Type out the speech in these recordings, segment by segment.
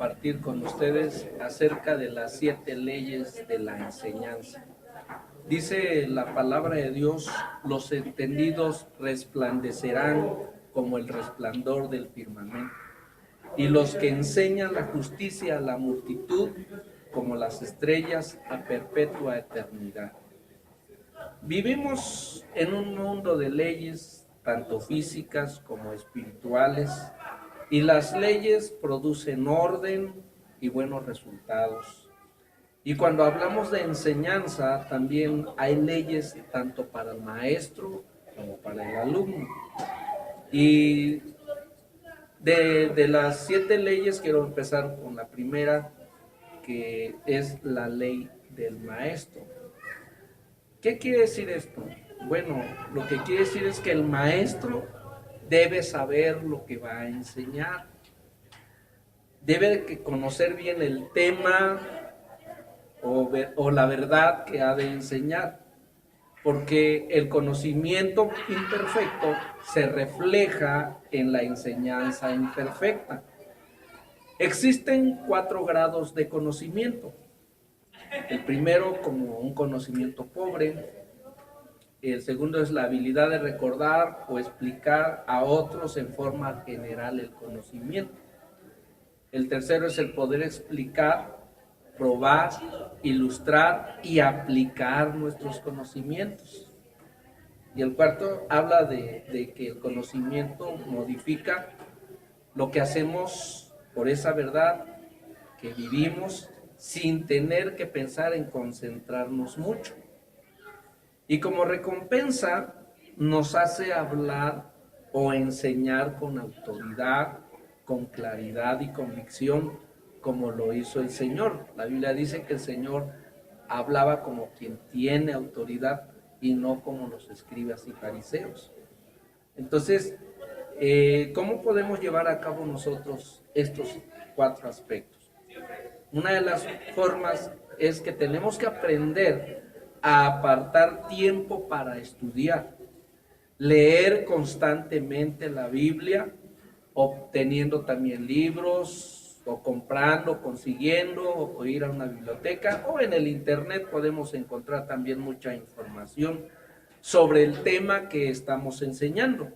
compartir con ustedes acerca de las 7 leyes de la enseñanza. Dice la palabra de Dios: los entendidos resplandecerán como el resplandor del firmamento, y los que enseñan la justicia a la multitud como las estrellas a perpetua eternidad. Vivimos en un mundo de leyes, tanto físicas como espirituales, y las leyes producen orden y buenos resultados. Y cuando hablamos de enseñanza, también hay leyes tanto para el maestro como para el alumno. Y de las 7 leyes quiero empezar con la primera, que es la ley del maestro. ¿Qué quiere decir esto? Bueno, lo que quiere decir es que el maestro debe saber lo que va a enseñar. Debe de conocer bien el tema o la verdad que ha de enseñar, porque el conocimiento imperfecto se refleja en la enseñanza imperfecta. Existen 4 grados de conocimiento. El primero, como un conocimiento pobre. El segundo es la habilidad de recordar o explicar a otros en forma general el conocimiento. El tercero es el poder explicar, probar, ilustrar y aplicar nuestros conocimientos. Y el cuarto habla de que el conocimiento modifica lo que hacemos por esa verdad que vivimos sin tener que pensar en concentrarnos mucho. Y como recompensa nos hace hablar o enseñar con autoridad, con claridad y convicción, como lo hizo el Señor. La Biblia dice que el Señor hablaba como quien tiene autoridad y no como los escribas y fariseos. Entonces, ¿cómo podemos llevar a cabo nosotros estos 4 aspectos? Una de las formas es que tenemos que aprender a apartar tiempo para estudiar, leer constantemente la Biblia, obteniendo también libros, o comprando, consiguiendo, o ir a una biblioteca, o en el internet podemos encontrar también mucha información sobre el tema que estamos enseñando.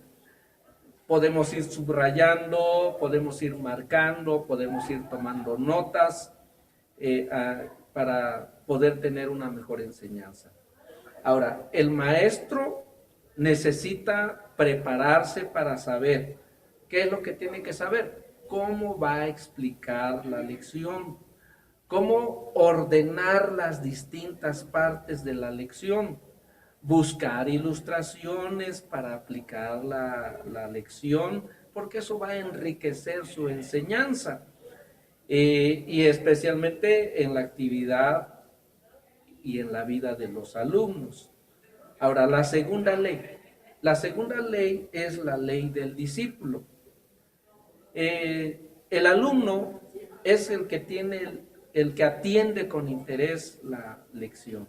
Podemos ir subrayando, podemos ir marcando, podemos ir tomando notas para poder tener una mejor enseñanza. Ahora, el maestro necesita prepararse para saber qué es lo que tiene que saber, cómo va a explicar la lección, cómo ordenar las distintas partes de la lección, buscar ilustraciones para aplicar la lección, porque eso va a enriquecer su enseñanza. Y especialmente en la actividad y en la vida de los alumnos. Ahora, la segunda ley es la ley del discípulo. El alumno es el que atiende con interés la lección.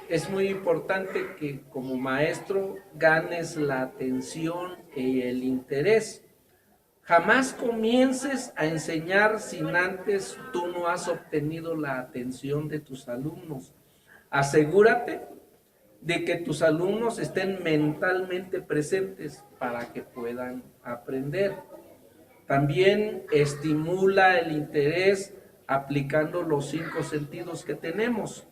Es muy importante que como maestro ganes la atención y el interés. Jamás comiences a enseñar sin antes tú no has obtenido la atención de tus alumnos. Asegúrate de que tus alumnos estén mentalmente presentes para que puedan aprender. También estimula el interés aplicando los 5 sentidos que tenemos,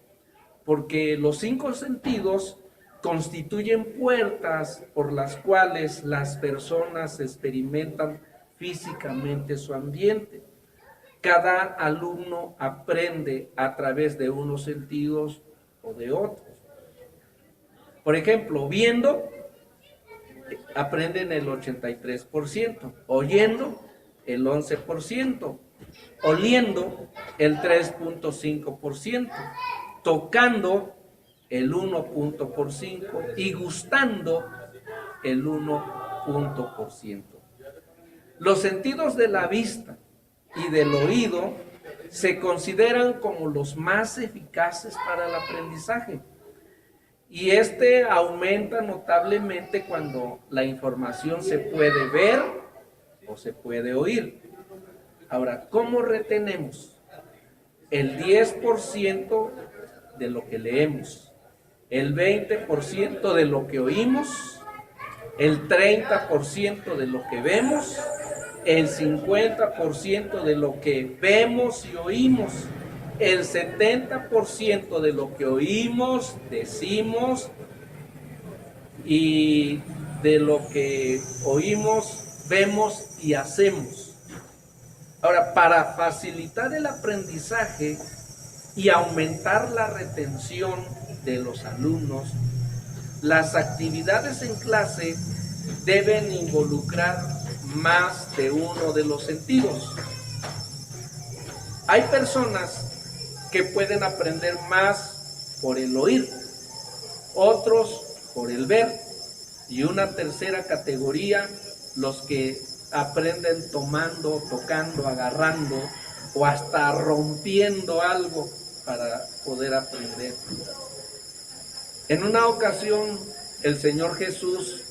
porque los 5 sentidos constituyen puertas por las cuales las personas experimentan físicamente su ambiente. Cada alumno aprende a través de unos sentidos o de otros. Por ejemplo, viendo, aprenden el 83%, oyendo el 11%, oliendo el 3.5%, tocando el 1.5% y gustando el 1%. Los sentidos de la vista y del oído se consideran como los más eficaces para el aprendizaje. Y este aumenta notablemente cuando la información se puede ver o se puede oír. Ahora, ¿cómo retenemos? El 10% de lo que leemos, el 20% de lo que oímos, el 30% de lo que vemos, el 50% de lo que vemos y oímos, el 70% de lo que oímos, decimos, y de lo que oímos, vemos y hacemos. Ahora, para facilitar el aprendizaje y aumentar la retención de los alumnos, las actividades en clase deben involucrar más de uno de los sentidos. Hay personas que pueden aprender más por el oír, otros por el ver, y una tercera categoría, los que aprenden tomando, tocando, agarrando o hasta rompiendo algo para poder aprender. En una ocasión, el Señor Jesús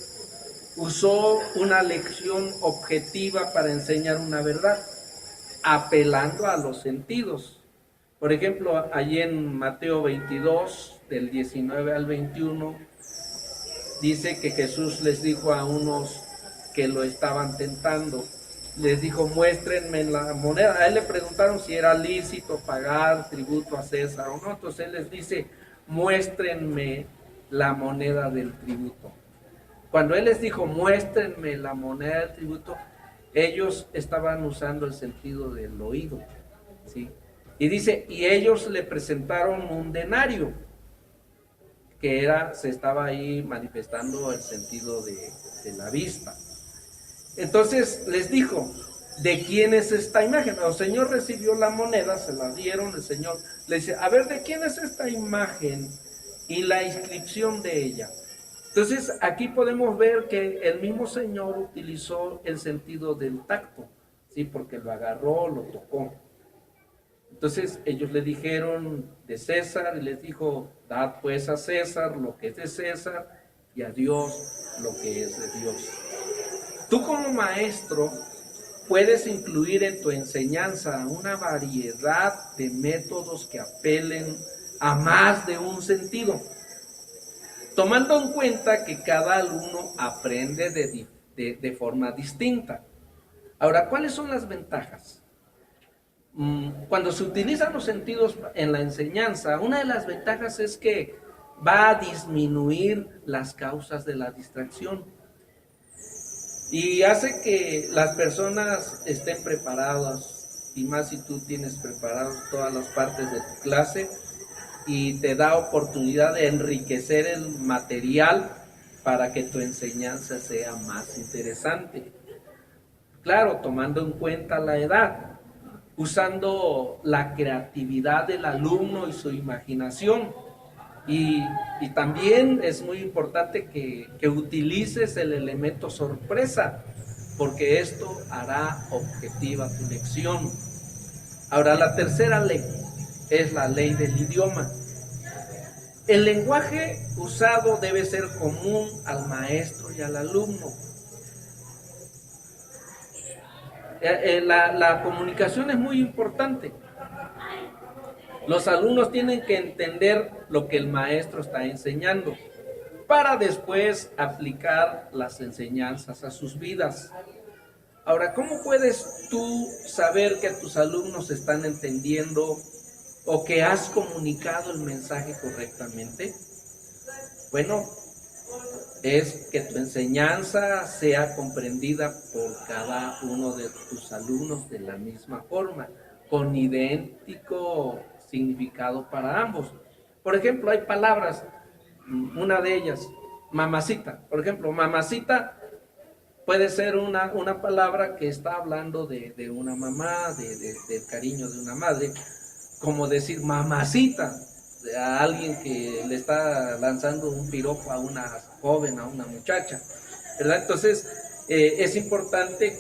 usó una lección objetiva para enseñar una verdad, apelando a los sentidos. Por ejemplo, allí en Mateo 22, del 19 al 21, dice que Jesús les dijo a unos que lo estaban tentando, les dijo, muéstrenme la moneda. A él le preguntaron si era lícito pagar tributo a César o no. Entonces él les dice, muéstrenme la moneda del tributo. Cuando él les dijo, muéstrenme la moneda del tributo, ellos estaban usando el sentido del oído, ¿sí? Y dice, y ellos le presentaron un denario, que se estaba ahí manifestando el sentido de la vista. Entonces les dijo, ¿de quién es esta imagen? El Señor recibió la moneda, se la dieron, el Señor le dice, a ver, ¿de quién es esta imagen? Y la inscripción de ella. Entonces aquí podemos ver que el mismo Señor utilizó el sentido del tacto, ¿sí? Porque lo agarró, lo tocó. Entonces ellos le dijeron de César y les dijo, dad pues a César lo que es de César y a Dios lo que es de Dios. Tú como maestro puedes incluir en tu enseñanza una variedad de métodos que apelen a más de un sentido, tomando en cuenta que cada alumno aprende de forma distinta. Ahora, ¿cuáles son las ventajas? Cuando se utilizan los sentidos en la enseñanza, una de las ventajas es que va a disminuir las causas de la distracción y hace que las personas estén preparadas, y más si tú tienes preparadas todas las partes de tu clase, y te da oportunidad de enriquecer el material para que tu enseñanza sea más interesante. Claro, tomando en cuenta la edad, usando la creatividad del alumno y su imaginación. Y también es muy importante que utilices el elemento sorpresa, porque esto hará objetiva tu lección. Ahora, la tercera ley es la ley del idioma. El lenguaje usado debe ser común al maestro y al alumno. La comunicación es muy importante. Los alumnos tienen que entender lo que el maestro está enseñando para después aplicar las enseñanzas a sus vidas. Ahora, ¿cómo puedes tú saber que tus alumnos están entendiendo o que has comunicado el mensaje correctamente? Bueno, es que tu enseñanza sea comprendida por cada uno de tus alumnos de la misma forma, con idéntico significado para ambos. Por ejemplo, hay palabras, una de ellas, mamacita. Por ejemplo, mamacita puede ser una palabra que está hablando de una mamá, del cariño de una madre, como decir mamacita a alguien que le está lanzando un piropo a una joven, a una muchacha, ¿verdad? Entonces, es importante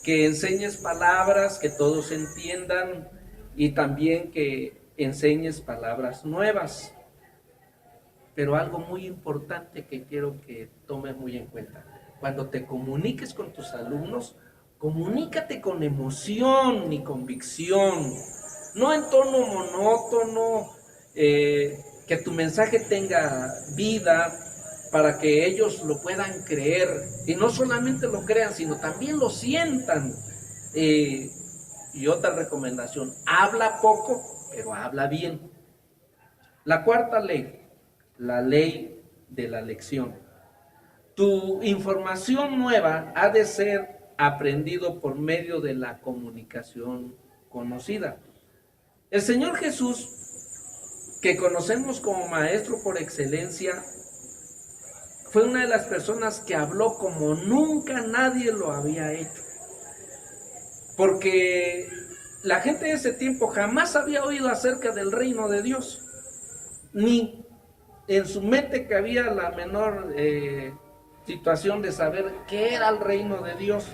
que enseñes palabras que todos entiendan y también que enseñes palabras nuevas. Pero algo muy importante que quiero que tomes muy en cuenta, cuando te comuniques con tus alumnos, Comunícate con emoción y convicción, no en tono monótono, que tu mensaje tenga vida para que ellos lo puedan creer. Y no solamente lo crean, sino también lo sientan. Y otra recomendación, habla poco, pero habla bien. La cuarta ley, la ley de la lección. Tu información nueva ha de ser aprendido por medio de la comunicación conocida. El Señor Jesús, que conocemos como maestro por excelencia, fue una de las personas que habló como nunca nadie lo había hecho. Porque la gente de ese tiempo jamás había oído acerca del reino de Dios, ni en su mente cabía la menor situación de saber qué era el reino de Dios.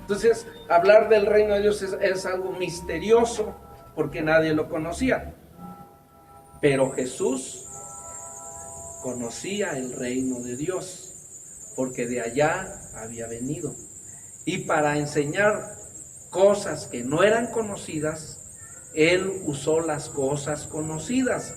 Entonces, hablar del reino de Dios es algo misterioso porque nadie lo conocía. Pero Jesús conocía el reino de Dios porque de allá había venido. Y para enseñar cosas que no eran conocidas, Él usó las cosas conocidas.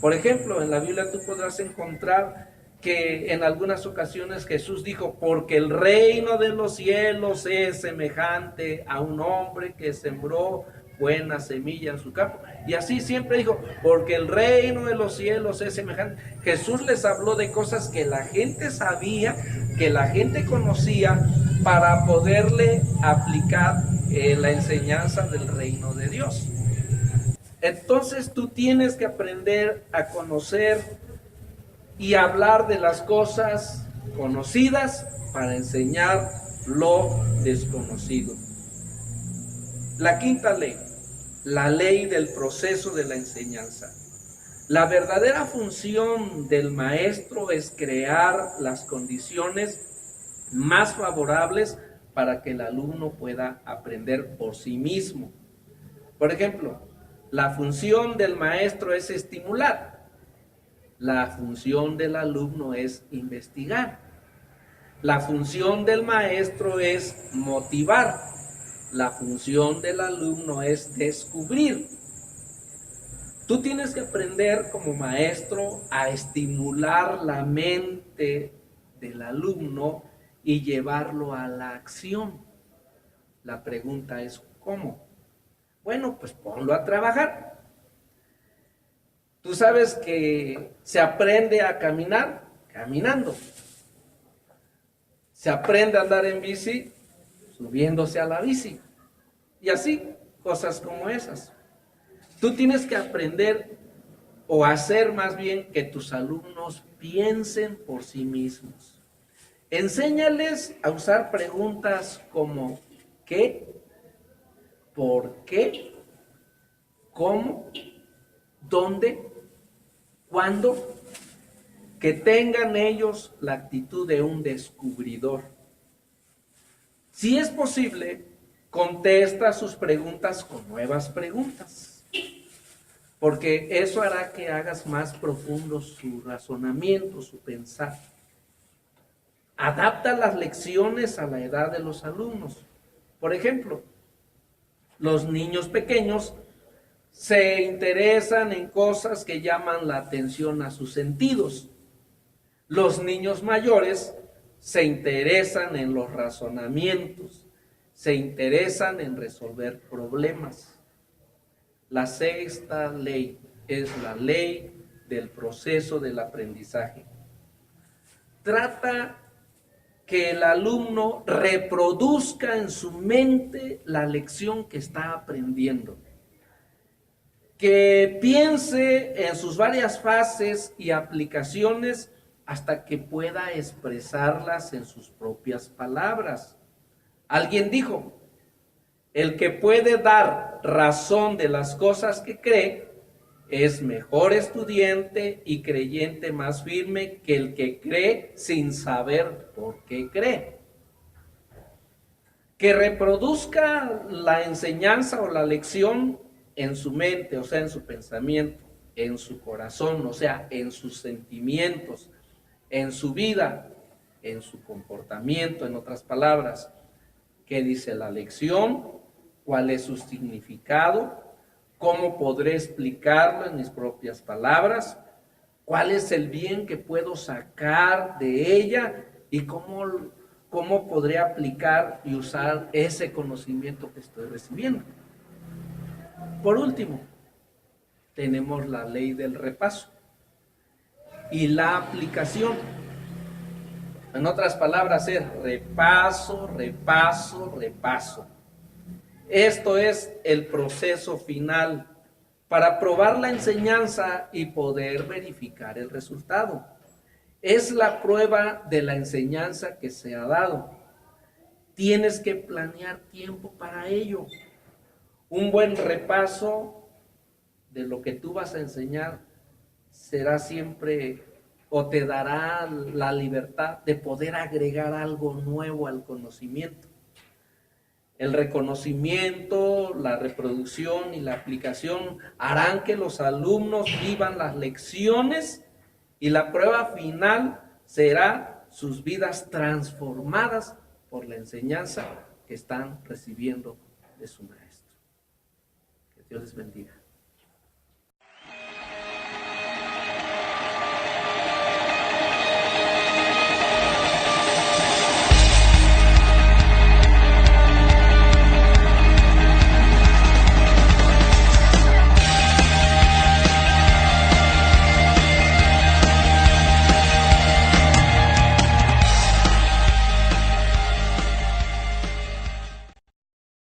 Por ejemplo, en la Biblia tú podrás encontrar que en algunas ocasiones Jesús dijo, porque el reino de los cielos es semejante a un hombre que sembró buena semilla en su campo. Y así siempre dijo, porque el reino de los cielos es semejante. Jesús les habló de cosas que la gente sabía, que la gente conocía, para poderle aplicar la enseñanza del reino de Dios. Entonces tú tienes que aprender a conocer y hablar de las cosas conocidas para enseñar lo desconocido. La quinta ley, la ley del proceso de la enseñanza. La verdadera función del maestro es crear las condiciones más favorables para que el alumno pueda aprender por sí mismo. Por ejemplo, la función del maestro es estimular. La función del alumno es investigar. La función del maestro es motivar. La función del alumno es descubrir. Tú tienes que aprender como maestro a estimular la mente del alumno y llevarlo a la acción. La pregunta es, ¿cómo? Bueno, pues ponlo a trabajar. Tú sabes que se aprende a caminar caminando. Se aprende a andar en bici subiéndose a la bici. Y así, cosas como esas. Tú tienes que aprender o hacer más bien que tus alumnos piensen por sí mismos. Enséñales a usar preguntas como ¿qué? ¿Por qué? ¿Cómo? ¿Dónde? ¿Cuándo? Que tengan ellos la actitud de un descubridor. Si es posible, contesta sus preguntas con nuevas preguntas, porque eso hará que hagas más profundo su razonamiento, su pensar. Adapta las lecciones a la edad de los alumnos. Por ejemplo, los niños pequeños se interesan en cosas que llaman la atención a sus sentidos. Los niños mayores se interesan en los razonamientos, se interesan en resolver problemas. La sexta ley es la ley del proceso del aprendizaje. Trata que el alumno reproduzca en su mente la lección que está aprendiendo. Que piense en sus varias fases y aplicaciones hasta que pueda expresarlas en sus propias palabras. Alguien dijo, el que puede dar razón de las cosas que cree es mejor estudiante y creyente más firme que el que cree sin saber por qué cree. Que reproduzca la enseñanza o la lección en su mente, o sea, en su pensamiento, en su corazón, o sea, en sus sentimientos, en su vida, en su comportamiento, en otras palabras. qué dice la lección, cuál es su significado, cómo podré explicarlo en mis propias palabras, cuál es el bien que puedo sacar de ella y cómo podré aplicar y usar ese conocimiento que estoy recibiendo. Por último, tenemos la ley del repaso y la aplicación. En otras palabras, es repaso, repaso, repaso. Esto es el proceso final para probar la enseñanza y poder verificar el resultado. Es la prueba de la enseñanza que se ha dado. Tienes que planear tiempo para ello. Un buen repaso de lo que tú vas a enseñar será siempre o te dará la libertad de poder agregar algo nuevo al conocimiento. El reconocimiento, la reproducción y la aplicación harán que los alumnos vivan las lecciones y la prueba final será sus vidas transformadas por la enseñanza que están recibiendo de su maestro. Que Dios les bendiga.